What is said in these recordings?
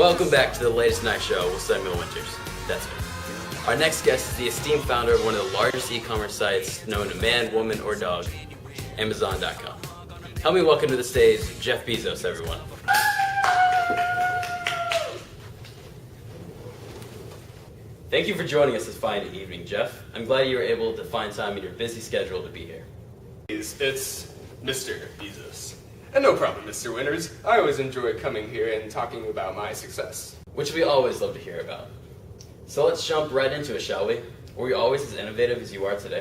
Welcome back to the latest night show with Samuel Winters. That's me. Our next guest is the esteemed founder of one of the largest e-commerce sites known to man, woman, or dog, Amazon.com. Help me welcome to the stage Jeff Bezos, everyone. Thank you for joining us this fine evening, Jeff. I'm glad you were able to find time in your busy schedule to be here. It's Mr. Bezos. And no problem, Mr. Winters. I always enjoy coming here and talking about my success. Which we always love to hear about. So let's jump right into it, shall we? Were you always as innovative as you are today?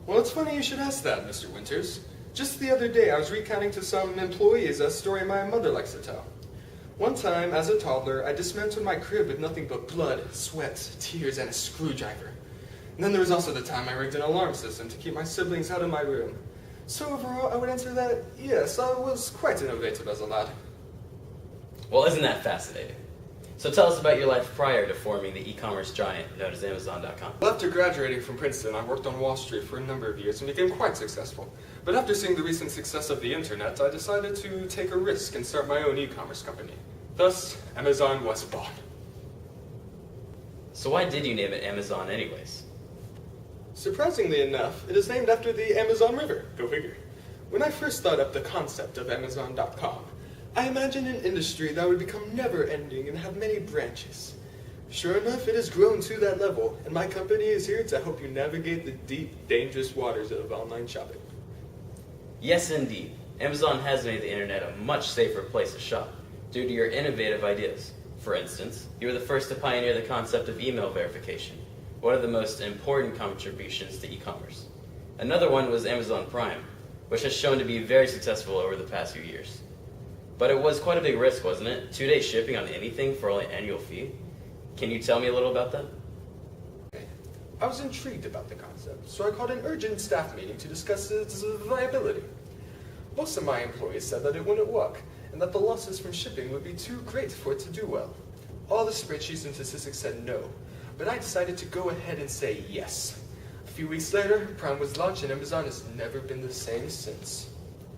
Well, it's funny you should ask that, Mr. Winters. Just the other day, I was recounting to some employees a story my mother likes to tell. One time, as a toddler, I dismantled my crib with nothing but blood, sweat, tears, and a screwdriver. And then there was also the time I rigged an alarm system to keep my siblings out of my room. So overall, I would answer that, yes, I was quite innovative as a lad. Well, isn't that fascinating? So tell us about your life prior to forming the e-commerce giant known as Amazon.com. Well, after graduating from Princeton, I worked on Wall Street for a number of years and became quite successful. But after seeing the recent success of the internet, I decided to take a risk and start my own e-commerce company. Thus, Amazon was born. So why did you name it Amazon anyways? Surprisingly enough, it is named after the Amazon River. Go figure. When I first thought up the concept of Amazon.com, I imagined an industry that would become never-ending and have many branches. Sure enough, it has grown to that level, and my company is here to help you navigate the deep, dangerous waters of online shopping. Yes, indeed. Amazon has made the internet a much safer place to shop due to your innovative ideas. For instance, you were the first to pioneer the concept of email verification, one of the most important contributions to e-commerce. Another one was Amazon Prime, which has shown to be very successful over the past few years. But it was quite a big risk, wasn't it? 2-day shipping on anything for only an annual fee? Can you tell me a little about that? I was intrigued about the concept, so I called an urgent staff meeting to discuss its viability. Most of my employees said that it wouldn't work, and that the losses from shipping would be too great for it to do well. All the spreadsheets and statistics said no, but I decided to go ahead and say yes. A few weeks later, Prime was launched and Amazon has never been the same since.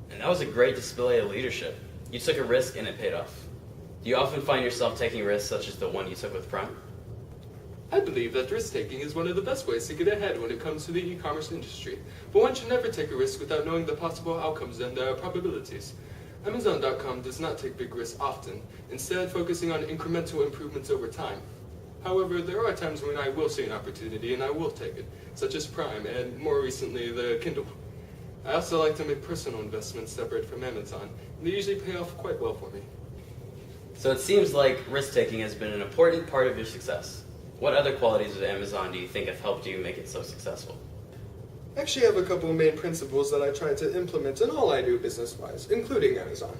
And that was a great display of leadership. You took a risk and it paid off. Do you often find yourself taking risks such as the one you took with Prime? I believe that risk-taking is one of the best ways to get ahead when it comes to the e-commerce industry, but one should never take a risk without knowing the possible outcomes and their probabilities. Amazon.com does not take big risks often, instead focusing on incremental improvements over time. However, there are times when I will see an opportunity and I will take it, such as Prime and more recently the Kindle. I also like to make personal investments separate from Amazon, and they usually pay off quite well for me. So it seems like risk-taking has been an important part of your success. What other qualities of Amazon do you think have helped you make it so successful? Actually, I have a couple of main principles that I try to implement in all I do business-wise, including Amazon.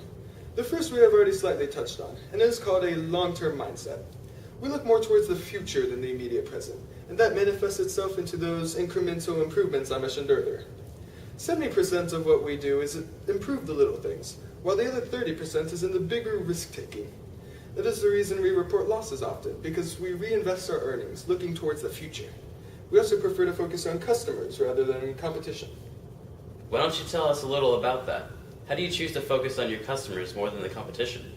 The first we have already slightly touched on, and it is called a long-term mindset. We look more towards the future than the immediate present, and that manifests itself into those incremental improvements I mentioned earlier. 70% of what we do is improve the little things, while the other 30% is in the bigger risk-taking. That is the reason we report losses often, because we reinvest our earnings, looking towards the future. We also prefer to focus on customers rather than competition. Why don't you tell us a little about that? How do you choose to focus on your customers more than the competition?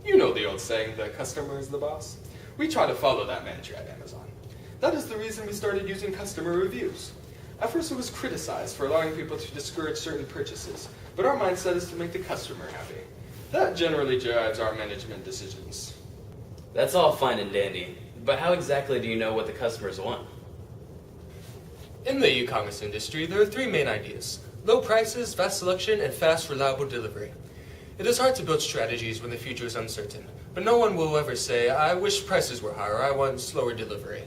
You know the old saying, the customer is the boss. We try to follow that mantra at Amazon. That is the reason we started using customer reviews. At first it was criticized for allowing people to discourage certain purchases, but our mindset is to make the customer happy. That generally drives our management decisions. That's all fine and dandy, but how exactly do you know what the customers want? In the e-commerce industry, there are 3 main ideas: low prices, vast selection, and fast, reliable delivery. It is hard to build strategies when the future is uncertain, but no one will ever say, I wish prices were higher, I want slower delivery.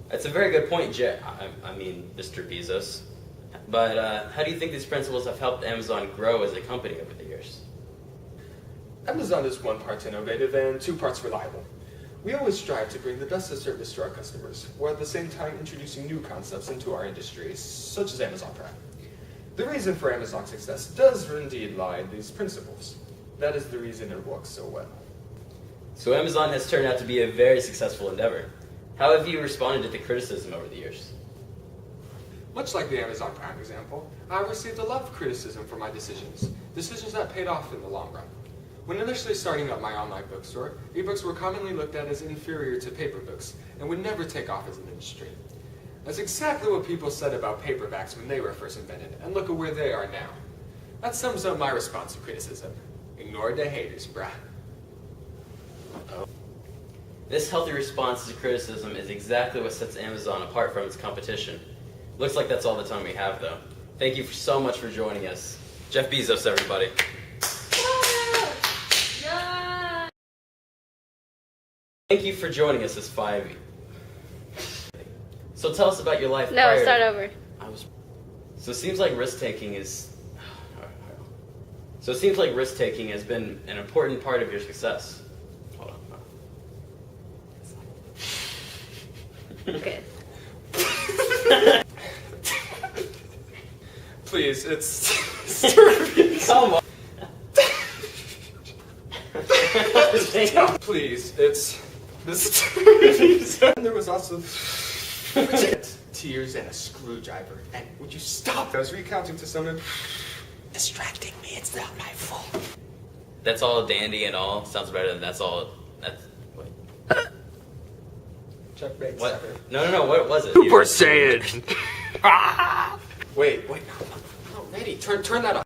That's a very good point, Mr. Bezos. But how do you think these principles have helped Amazon grow as a company over the years? Amazon is 1 part innovative and 2 parts reliable. We always strive to bring the best of service to our customers, while at the same time introducing new concepts into our industry, such as Amazon Prime. The reason for Amazon's success does indeed lie in these principles. That is the reason it works so well. So Amazon has turned out to be a very successful endeavor. How have you responded to the criticism over the years? Much like the Amazon Prime example, I received a lot of criticism for my decisions that paid off in the long run. When initially starting up my online bookstore, ebooks were commonly looked at as inferior to paper books and would never take off as an industry. That's exactly what people said about paperbacks when they were first invented, and look at where they are now. That sums up my response to criticism. Ignore the haters, bruh. This healthy response to criticism is exactly what sets Amazon apart from its competition. Looks like that's all the time we have, though. Thank you so much for joining us. Jeff Bezos, everybody. Thank you for joining us this 5. So tell us about your life. No, start over. So it seems like risk-taking has been an important part of your success. Hold on. Okay. Please, it's... Come on. Please, it's... This... There was also... tears and a screwdriver. And would you stop? I was recounting to someone... Distracting me, it's not my fault. That's all dandy and all. Sounds better than that's all. That's... Wait. Chuck Bates. What? No, what was it? Super Saiyan! Wait, no, ready. Turn that off.